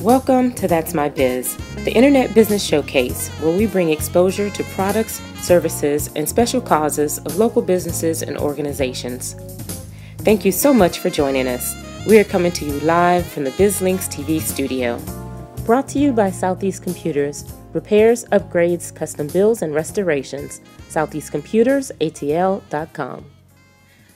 Welcome to That's My Biz, the Internet Business Showcase, where we bring exposure to products, services, and special causes of local businesses and organizations. Thank you so much for joining us. We are coming to you live from the BizLinks TV studio. Brought to you by Southeast Computers, repairs, upgrades, custom builds, and restorations. SoutheastComputersATL.com.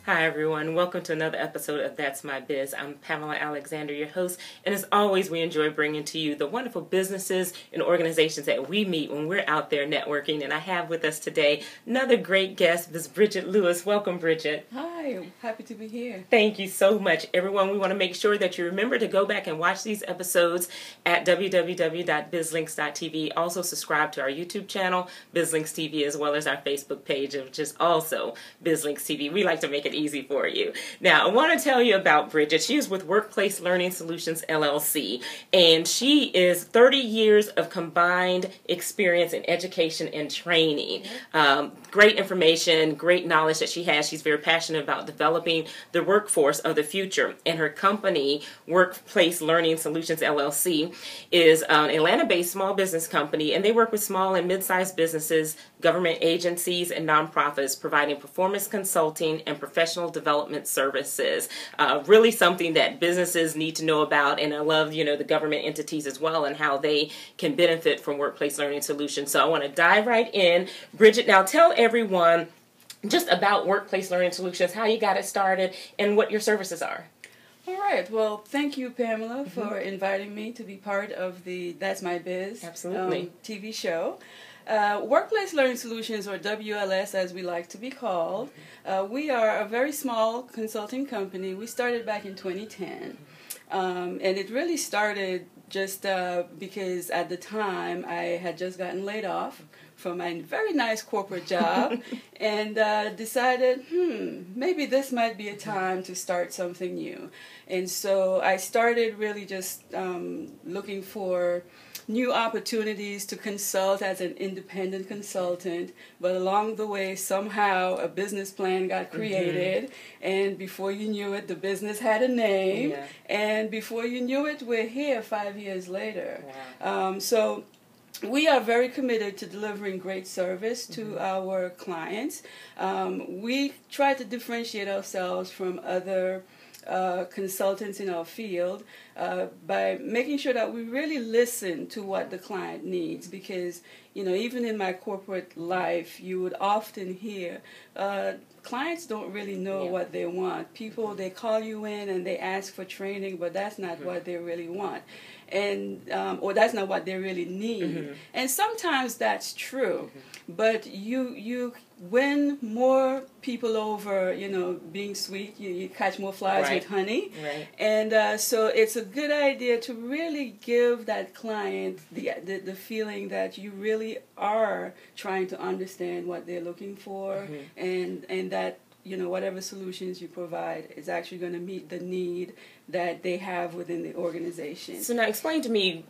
Hi everyone, welcome to another episode of That's My Biz. I'm Pamela Alexander, your host, and as always we enjoy bringing to you the wonderful businesses and organizations that we meet when we're out there networking. And I have with us today another great guest, Ms. Bridgett Lewis. Welcome, Bridget. Hi, happy to be here. Thank you so much. Everyone, we want to make sure that you remember to go back and watch these episodes at www.bizlinks.tv. Also subscribe to our YouTube channel, BizLinks TV, as well as our Facebook page, which is also BizLinks TV. We like to make it easy for you. Now, I want to tell you about Bridget. She is with Workplace Learning Solutions LLC, and she is 30 years of combined experience in education and training. Great information, great knowledge that she has. She's very passionate about developing the workforce of the future. And her company, Workplace Learning Solutions LLC, is an Atlanta-based small business company, and they work with small and mid-sized businesses, government agencies, and nonprofits, providing performance consulting and professional development services. Really something that businesses need to know about, and I love, the government entities as well and how they can benefit from workplace learning solutions. So I want to dive right in. Bridget, now tell everyone just about Workplace Learning Solutions, how you got it started, and what your services are. All right. Well, thank you, Pamela, for inviting me to be part of the That's My Biz TV show. Workplace Learning Solutions, or WLS as we like to be called, we are a very small consulting company. We started back in 2010, and it really started just because at the time I had just gotten laid off from my very nice corporate job and decided, maybe this might be a time to start something new. And so I started really just looking for new opportunities to consult as an independent consultant, but along the way somehow a business plan got created, and before you knew it the business had a name, and before you knew it we're here 5 years later. Wow. So we are very committed to delivering great service to our clients. We try to differentiate ourselves from other consultants in our field by making sure that we really listen to what the client needs, because even in my corporate life you would often hear clients don't really know what they want. People, they call you in and they ask for training, but that's not what they really want, and or that's not what they really need. And sometimes that's true, but you win more people over, being sweet. You catch more flies with honey. And so it's a good idea to really give that client the feeling that you really are trying to understand what they're looking for, and that whatever solutions you provide is actually going to meet the need that they have within the organization. So now explain to me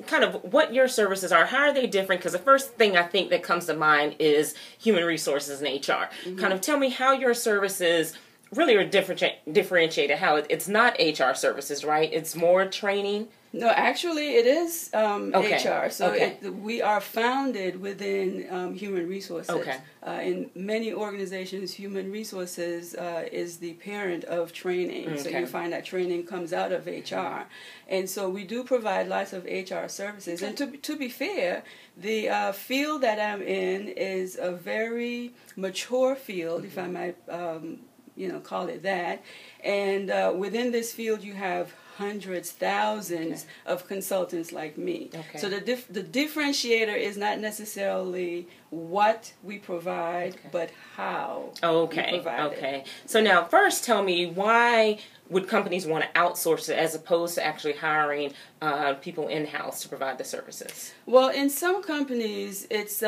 kind of what your services are. How are they different? Because the first thing I think that comes to mind is human resources and HR. Kind of tell me how your services really are differentiated, how it's not HR services, right? It's more training. No, actually it is HR. So we are founded within human resources. In many organizations, human resources is the parent of training. So you find that training comes out of HR. And so we do provide lots of HR services. And to be fair, the field that I'm in is a very mature field, if I might call it that. And within this field you have hundreds, thousands of consultants like me. So the differentiator is not necessarily what we provide, but how we provide it. So now first tell me, why would companies want to outsource it as opposed to actually hiring people in-house to provide the services? Well, in some companies, it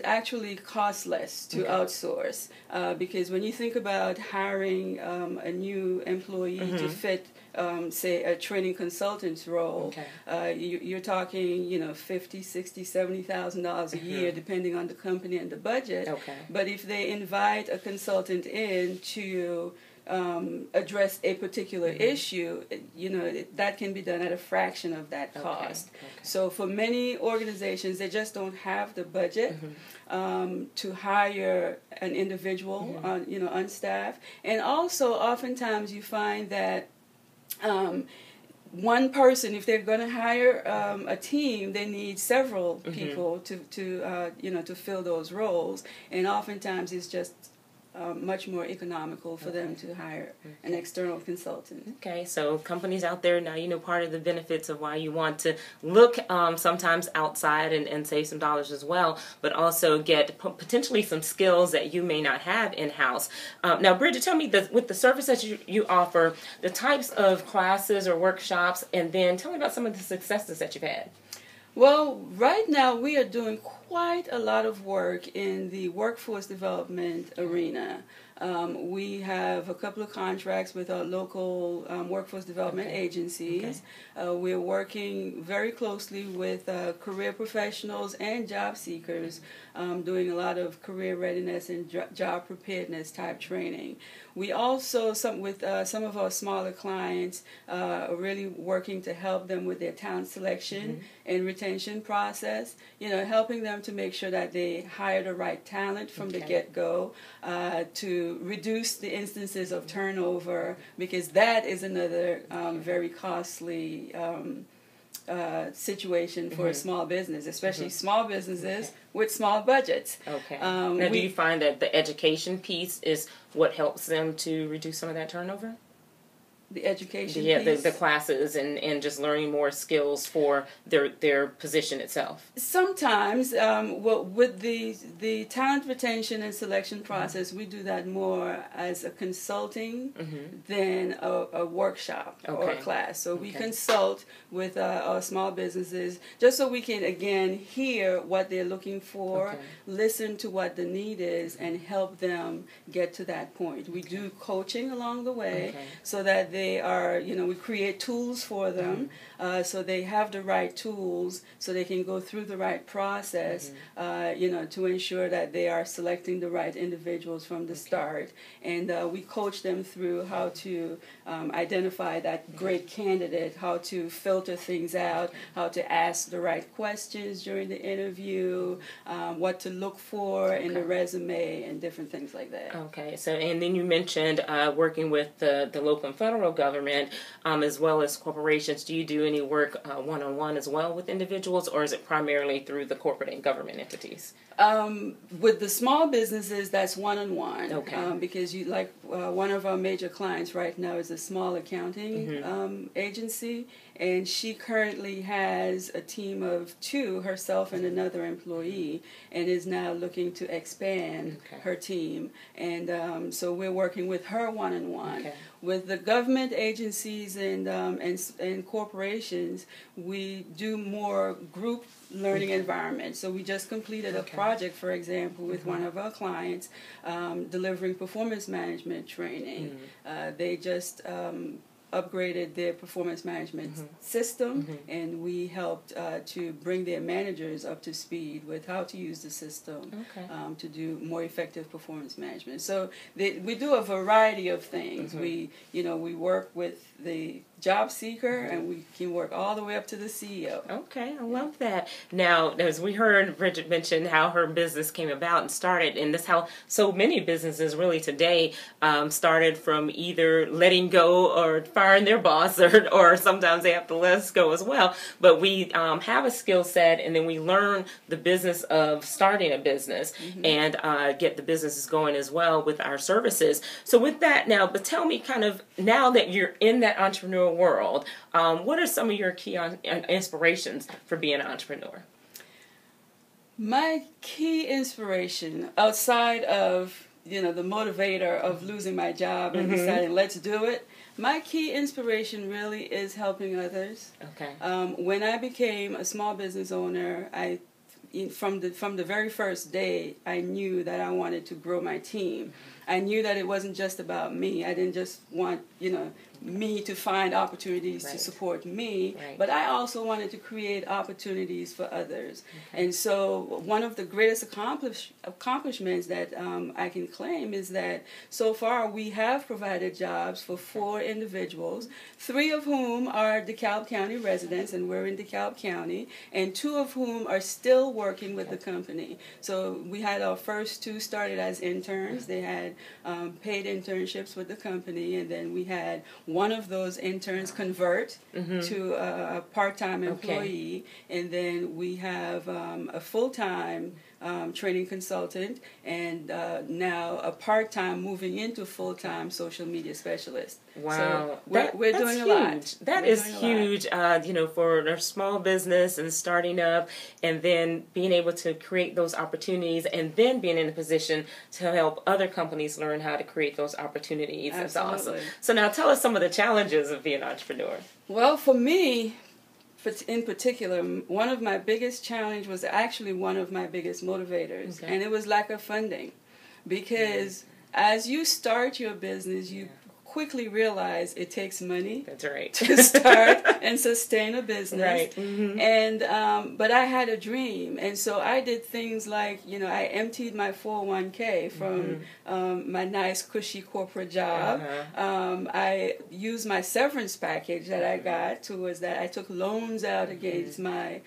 actually costs less to outsource because when you think about hiring a new employee to fit, say, a training consultant's role, you're talking, $50,000, $60,000, $70,000 a year, depending on the company and the budget. But if they invite a consultant in to address a particular issue, that can be done at a fraction of that cost. Okay. So for many organizations, they just don't have the budget to hire an individual on staff. And also, oftentimes you find that one person, if they're going to hire a team, they need several people to fill those roles, and oftentimes it's just much more economical for them to hire an external consultant. Okay, so companies out there now, part of the benefits of why you want to look sometimes outside and save some dollars as well, but also get potentially some skills that you may not have in-house. Now, Bridget, tell me, with the service that you offer, the types of classes or workshops, and then tell me about some of the successes that you've had. Well, right now we are doing quite a lot of work in the workforce development arena. We have a couple of contracts with our local workforce development agencies. We're working very closely with career professionals and job seekers, doing a lot of career readiness and job preparedness type training. We also, with some of our smaller clients, are really working to help them with their talent selection and retention process, helping them to make sure that they hire the right talent from the get-go, to reduce the instances of turnover, because that is another very costly situation for a small business, especially small businesses with small budgets. Now, do you find that the education piece is what helps them to reduce some of that turnover? The education piece? The classes and just learning more skills for their position itself. Sometimes, with the talent retention and selection process, we do that more as a consulting than a workshop or a class. So we consult with our small businesses just so we can, again, hear what they're looking for, listen to what the need is, and help them get to that point. We do coaching along the way so that they are, we create tools for them so they have the right tools so they can go through the right process, to ensure that they are selecting the right individuals from the start. And we coach them through how to identify that great candidate, how to filter things out, how to ask the right questions during the interview, what to look for in the resume, and different things like that. Okay, so and then you mentioned working with the local and federal government as well as corporations. Do you do any work one-on-one as well with individuals, or is it primarily through the corporate and government entities? With the small businesses, that's one-on-one. Because one of our major clients right now is a small accounting agency, and she currently has a team of 2, herself and another employee, and is now looking to expand her team. And so we're working with her one-on-one. With the government agencies and corporations, we do more group learning environments. So we just completed a project, for example, with one of our clients, delivering performance management training. They just upgraded their performance management system, and we helped to bring their managers up to speed with how to use the system to do more effective performance management. So we do a variety of things. We work with the job seeker, and we can work all the way up to the CEO. Okay, I love that. Now, as we heard Bridget mention how her business came about and started, and that's how so many businesses really today started, from either letting go or firing their boss, or sometimes they have to let us go as well. But we have a skill set, and then we learn the business of starting a business and get the businesses going as well with our services. So with that now, but tell me kind of, now that you're in that entrepreneurial world, what are some of your key inspirations for being an entrepreneur? My key inspiration, outside of the motivator of losing my job and deciding let's do it, my key inspiration really is helping others. When I became a small business owner, from the very first day, I knew that I wanted to grow my team. I knew that it wasn't just about me. I didn't just want me to find opportunities to support me, but I also wanted to create opportunities for others. And so one of the greatest accomplishments that I can claim is that so far we have provided jobs for 4 individuals, 3 of whom are DeKalb County residents, and we're in DeKalb County, and 2 of whom are still working with the company. So we had our first 2 started as interns. They had paid internships with the company, and then we had one of those interns convert to a part-time employee, and then we have a full-time training consultant, and now a part-time moving into full-time social media specialist. Wow, so we're doing huge. A lot. That is huge, for a small business and starting up, and then being able to create those opportunities, and then being in a position to help other companies learn how to create those opportunities. That's awesome. So now tell us some of the challenges of being an entrepreneur. Well, for me, in particular, one of my biggest challenge was actually one of my biggest motivators, and it was lack of funding. Because as you start your business, you quickly realize it takes money to start and sustain a business. And but I had a dream, and so I did things like, I emptied my 401k from my nice cushy corporate job. I used my severance package that I got towards that. I took loans out against my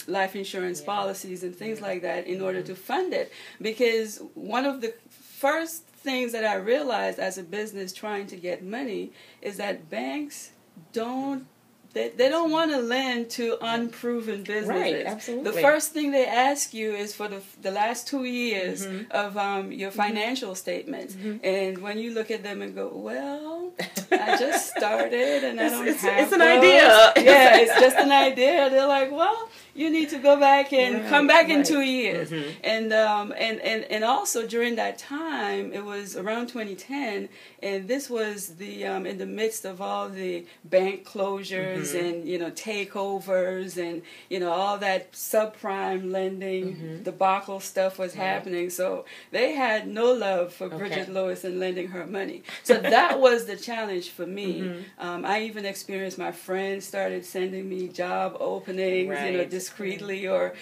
life insurance policies and things like that in order to fund it, because one of the first things that I realized as a business trying to get money is that banks don't want to lend to unproven businesses. Right, absolutely. The first thing they ask you is for the last 2 years of your financial statements. And when you look at them and go, well, I just started and I don't have It's an idea. Yeah, it's just an idea. They're like, well, you need to go back and come back in 2 years. And also during that time, it was around 2010, and this was the in the midst of all the bank closures and takeovers and all that subprime lending debacle stuff was happening. So they had no love for Bridgett Lewis and lending her money. So that was the challenge for me. I even experienced my friends started sending me job openings, discreetly, or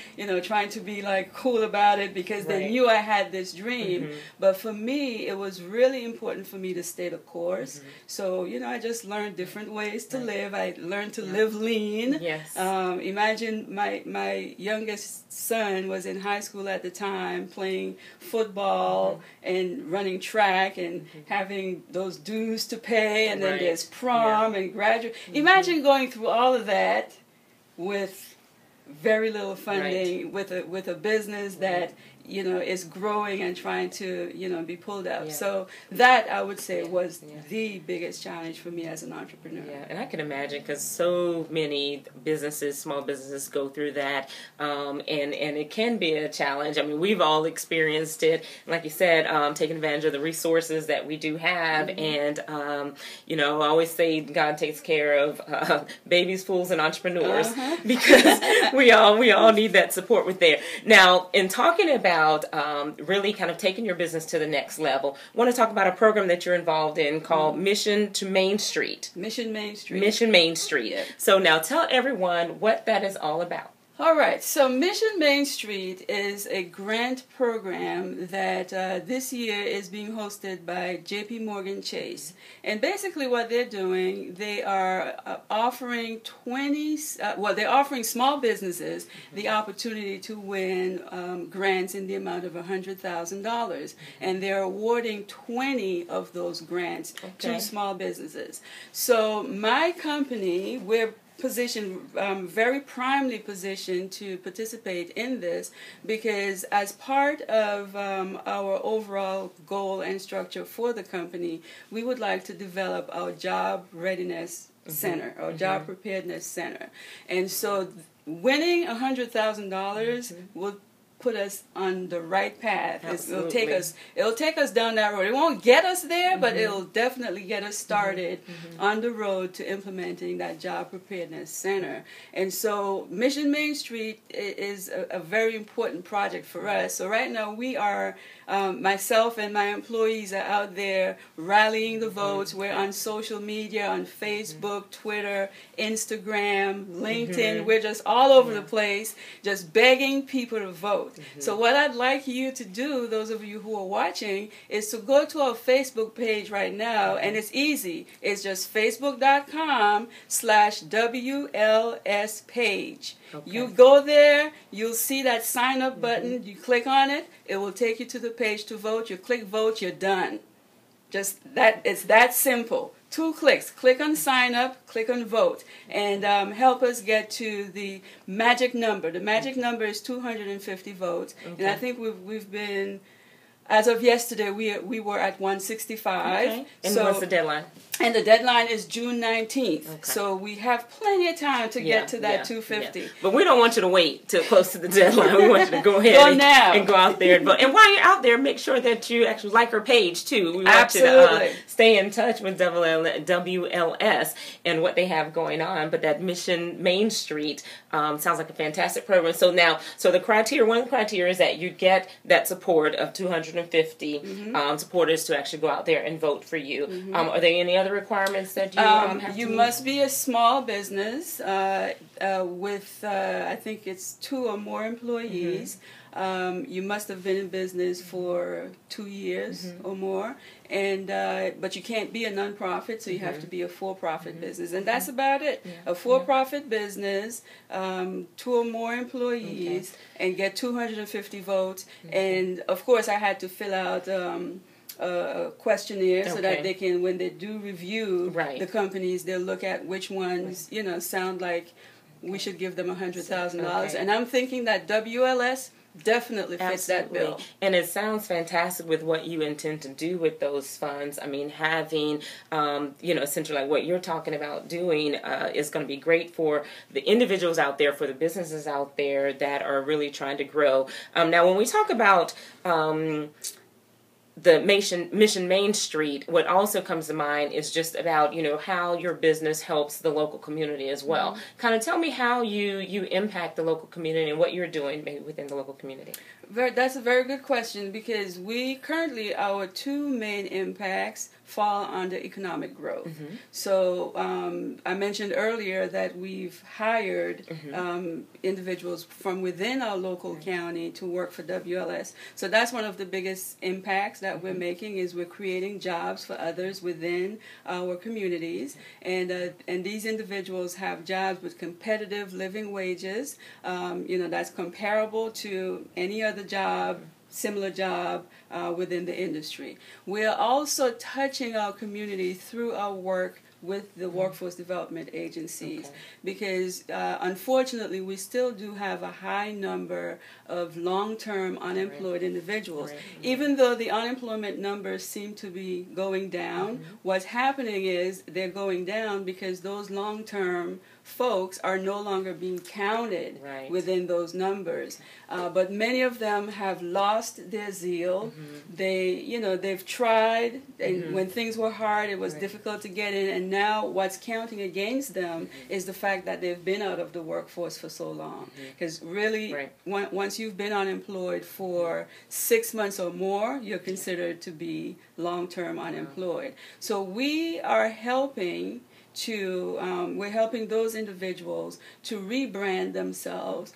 trying to be like cool about it because they knew I had this dream. But for me, it was really important for me to stay the course. So I just learned different ways to live. I learned to live lean. Imagine my youngest son was in high school at the time, playing football and running track and having those dues to pay, and then there's prom and graduate. Imagine going through all of that with very little funding, with a business that is growing and trying to be pulled out. So that, I would say, was the biggest challenge for me as an entrepreneur. And I can imagine, because so many businesses, small businesses, go through that, and it can be a challenge. I mean, we've all experienced it. Like you said, taking advantage of the resources that we do have, and I always say God takes care of babies, fools, and entrepreneurs, because we all need that support with there. Now, in talking about really kind of taking your business to the next level, I want to talk about a program that you're involved in called Mission Main Street. Mission Main Street. Yeah. So now tell everyone what that is all about. All right, so Mission Main Street is a grant program that this year is being hosted by JP Morgan Chase. And basically what they're doing, they are offering they're offering small businesses the opportunity to win grants in the amount of $100,000. And they're awarding 20 of those grants to small businesses. So my company, we're very primely positioned to participate in this, because as part of our overall goal and structure for the company, we would like to develop our job readiness center, or job preparedness center. And so winning $100,000 will put us on the right path. Absolutely. It'll take us down that road. It won't get us there, but it'll definitely get us started on the road to implementing that Job Preparedness Center. And so Mission Main Street is a very important project for us. So right now we are, myself and my employees are out there rallying the votes. We're on social media, on Facebook, Twitter, Instagram, LinkedIn. We're just all over the place, just begging people to vote. So what I'd like you to do, those of you who are watching, is to go to our Facebook page right now, and it's easy. It's just facebook.com/WLS page. Okay. You go there, you'll see that sign up button, you click on it, it will take you to the page to vote. You click vote, you're done. Just that, it's that simple. 2 clicks. Click on sign up, click on vote, and help us get to the magic number. The magic number is 250 votes, and I think we've been, as of yesterday, we were at 165. Okay. And what's the deadline? And the deadline is June 19th. Okay. So we have plenty of time to get to that 250. Yeah. But we don't want you to wait till close to the deadline. We want you to go ahead and go out there and vote. And while you're out there, make sure that you actually like her page, too. We want you to stay in touch with WLS and what they have going on. But that Mission Main Street sounds like a fantastic program. So now, the criteria, one of the criteria is that you get that support of 250 supporters to actually go out there and vote for you. Are there any other requirements that you have to You must be a small business with, I think it's 2 or more employees. You must have been in business for 2 years or more, and but you can't be a nonprofit, so you have to be a for-profit business, and that's about it. A for-profit business, 2 or more employees, and get 250 votes. And of course, I had to fill out a questionnaire so that they can, when they do review the companies, they'll look at which ones sound like we should give them $100,000. And I'm thinking that WLS definitely fits that bill. And it sounds fantastic with what you intend to do with those funds. I mean, having, essentially like what you're talking about doing is going to be great for the individuals out there, for the businesses out there that are really trying to grow. Now, when we talk about the Mission Main Street, what also comes to mind is just about, how your business helps the local community as well. Kind of tell me how you impact the local community and what you're doing maybe within the local community. That's a very good question, because we currently, our 2 main impacts fall under economic growth. So I mentioned earlier that we've hired individuals from within our local county to work for WLS. So that's one of the biggest impacts that we're making, is we're creating jobs for others within our communities. And these individuals have jobs with competitive living wages, that's comparable to any other job, similar job within the industry. We're also touching our community through our work with the workforce development agencies, because unfortunately we still do have a high number of long-term unemployed individuals. Even though the unemployment numbers seem to be going down, what's happening is they're going down because those long-term folks are no longer being counted within those numbers. But many of them have lost their zeal. They've tried, and when things were hard, it was difficult to get in, and now what's counting against them is the fact that they've been out of the workforce for so long. Because really, once you've been unemployed for 6 months or more, you're considered to be long-term unemployed. So we are helping we're helping those individuals to rebrand themselves,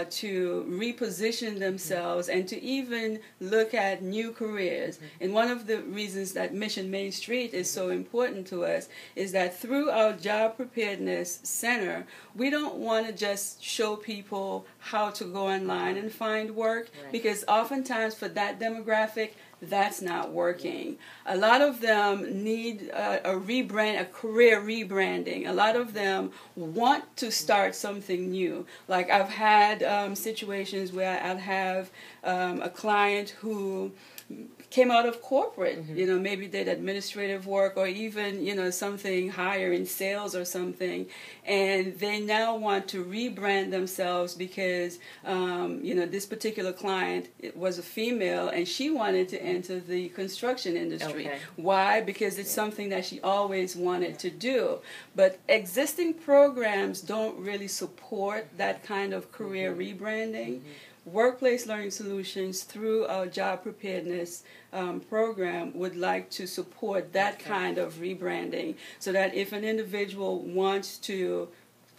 to reposition themselves, and to even look at new careers. And one of the reasons that Mission Main Street is so important to us is that through our Job Preparedness Center, we don't want to just show people how to go online and find work, because oftentimes for that demographic, that's not working. A lot of them need a career rebranding. A lot of them want to start something new. Like I've had situations where I'll have a client who came out of corporate, maybe did administrative work or even, something higher in sales or something, and they now want to rebrand themselves because, this particular client was a female and she wanted to enter the construction industry. Okay. Why? Because it's something that she always wanted to do. But existing programs don't really support that kind of career rebranding. Workplace Learning Solutions, through our job preparedness program, would like to support that kind of rebranding, so that if an individual wants to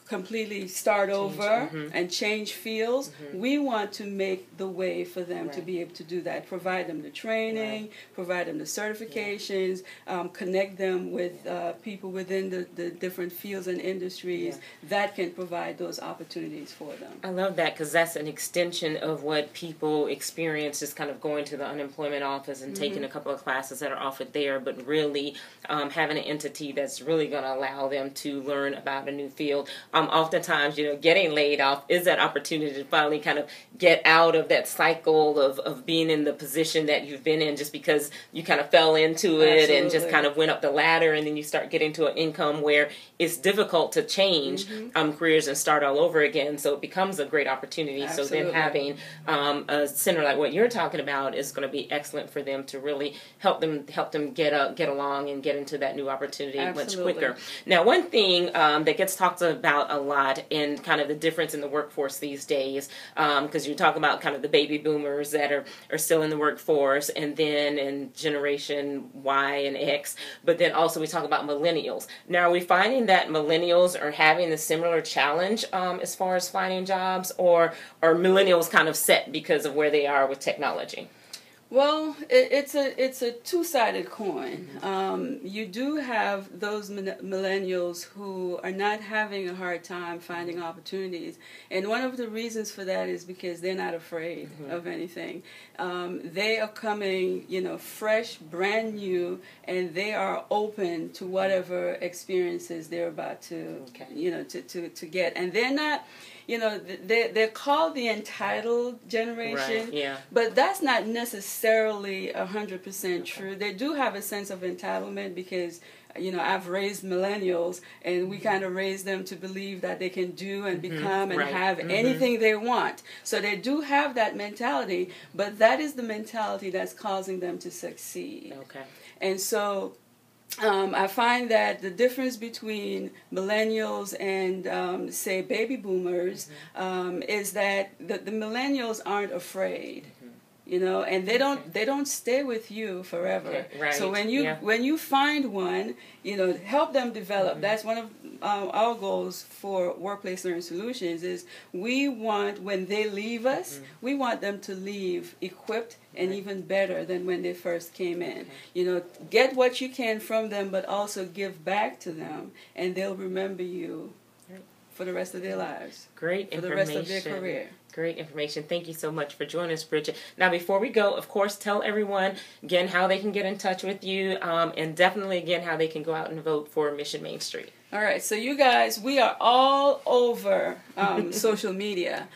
completely start over and change fields, we want to make the way for them to be able to do that, provide them the training, provide them the certifications, connect them with people within the different fields and industries that can provide those opportunities for them. I love that, because that's an extension of what people experience, just kind of going to the unemployment office and taking a couple of classes that are offered there, but really having an entity that's really going to allow them to learn about a new field. Oftentimes, getting laid off is that opportunity to finally kind of get out of that cycle of being in the position that you've been in just because you kind of fell into it and just kind of went up the ladder, and then you start getting to an income where it's difficult to change careers and start all over again. So it becomes a great opportunity. Absolutely. So then having a center like what you're talking about is going to be excellent for them to really help them get along and get into that new opportunity much quicker. Now, one thing that gets talked about a lot in kind of the difference in the workforce these days, because you talk about kind of the baby boomers that are still in the workforce, and then in generation Y and X, but then also we talk about millennials. Now, are we finding that millennials are having a similar challenge as far as finding jobs, or are millennials kind of set because of where they are with technology? Well, it's a two-sided coin. You do have those millennials who are not having a hard time finding opportunities, and one of the reasons for that is because they're not afraid of anything. They are coming, fresh, brand new, and they are open to whatever experiences they're about to, to get, and they're not. They're called the entitled generation, but that's not necessarily 100% true. They do have a sense of entitlement because, I've raised millennials, and we kind of raise them to believe that they can do and become and have anything they want. So they do have that mentality, but that is the mentality that's causing them to succeed. Okay. And so I find that the difference between millennials and, say, baby boomers is that the millennials aren't afraid, and they don't stay with you forever. Okay, right. So when you find one, help them develop. That's one of our goals for Workplace Learning Solutions. Is we want, when they leave us, we want them to leave equipped and even better than when they first came in. Get what you can from them, but also give back to them, and they'll remember you for the rest of their lives. Great information. For the rest of their career. Great information. Thank you so much for joining us, Bridget. Now, before we go, of course, tell everyone, again, how they can get in touch with you, and definitely, again, how they can go out and vote for Mission Main Street. All right, so you guys, we are all over social media.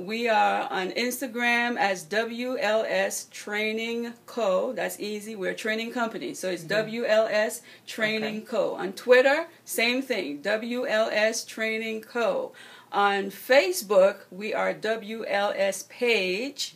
We are on Instagram as WLS Training Co. That's easy. We're a training company, so it's WLS Training Co. On Twitter, same thing, WLS Training Co. On Facebook, we are WLS Page.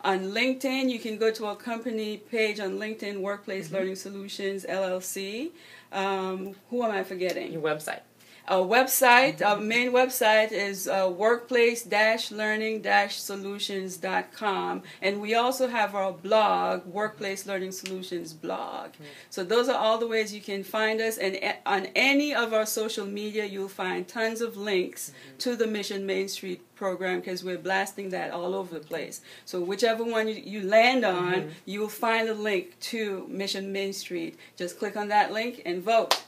On LinkedIn, you can go to our company page on LinkedIn, Workplace Learning Solutions LLC. Who am I forgetting? Your website. Our website, our main website is workplace-learning-solutions.com, and we also have our blog, Workplace Learning Solutions blog. So those are all the ways you can find us, and on any of our social media, you'll find tons of links to the Mission Main Street program, because we're blasting that all over the place. So whichever one you land on, you'll find a link to Mission Main Street. Just click on that link and vote.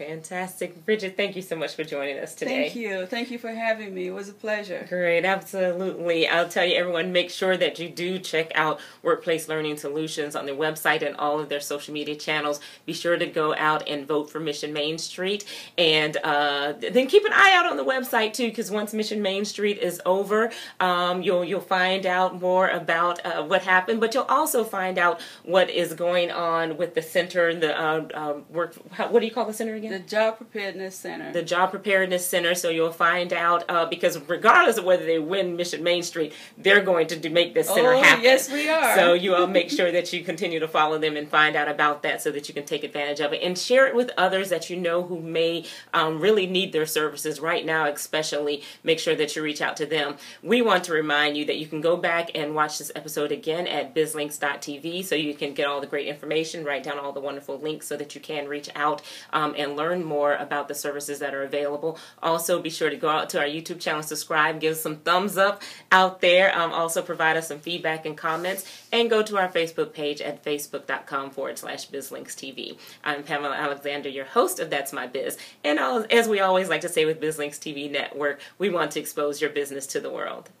Fantastic. Bridget, thank you so much for joining us today. Thank you. Thank you for having me. It was a pleasure. Great. Absolutely. I'll tell you, everyone, make sure that you do check out Workplace Learning Solutions on their website and all of their social media channels. Be sure to go out and vote for Mission Main Street. And then keep an eye out on the website, too, because once Mission Main Street is over, you'll find out more about what happened. But you'll also find out what is going on with the center, the what do you call the center again? The Job Preparedness Center. The Job Preparedness Center. So you'll find out, because regardless of whether they win Mission Main Street, they're going to make this center happen. Yes, we are. So you all make sure that you continue to follow them and find out about that so that you can take advantage of it. And share it with others that you know who may really need their services right now, especially. Make sure that you reach out to them. We want to remind you that you can go back and watch this episode again at bizlinks.tv so you can get all the great information, write down all the wonderful links so that you can reach out and learn more about the services that are available. Also, be sure to go out to our YouTube channel, subscribe, give us some thumbs up out there. Also, provide us some feedback and comments, and go to our Facebook page at facebook.com/BizLinksTV. I'm Pamela Alexander, your host of That's My Biz. And as we always like to say with BizLinks TV Network, we want to expose your business to the world.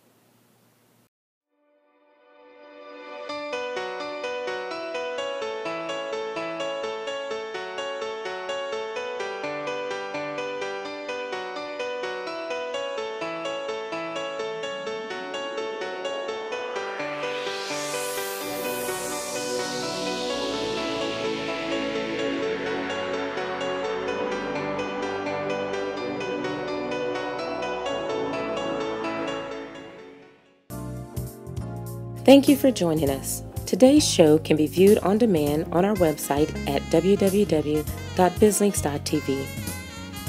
Thank you for joining us. Today's show can be viewed on demand on our website at www.bizlinks.tv.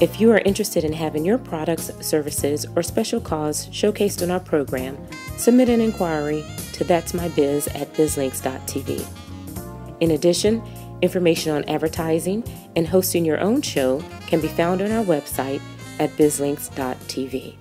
If you are interested in having your products, services, or special cause showcased on our program, submit an inquiry to that'smybiz@bizlinks.tv. In addition, information on advertising and hosting your own show can be found on our website at bizlinks.tv.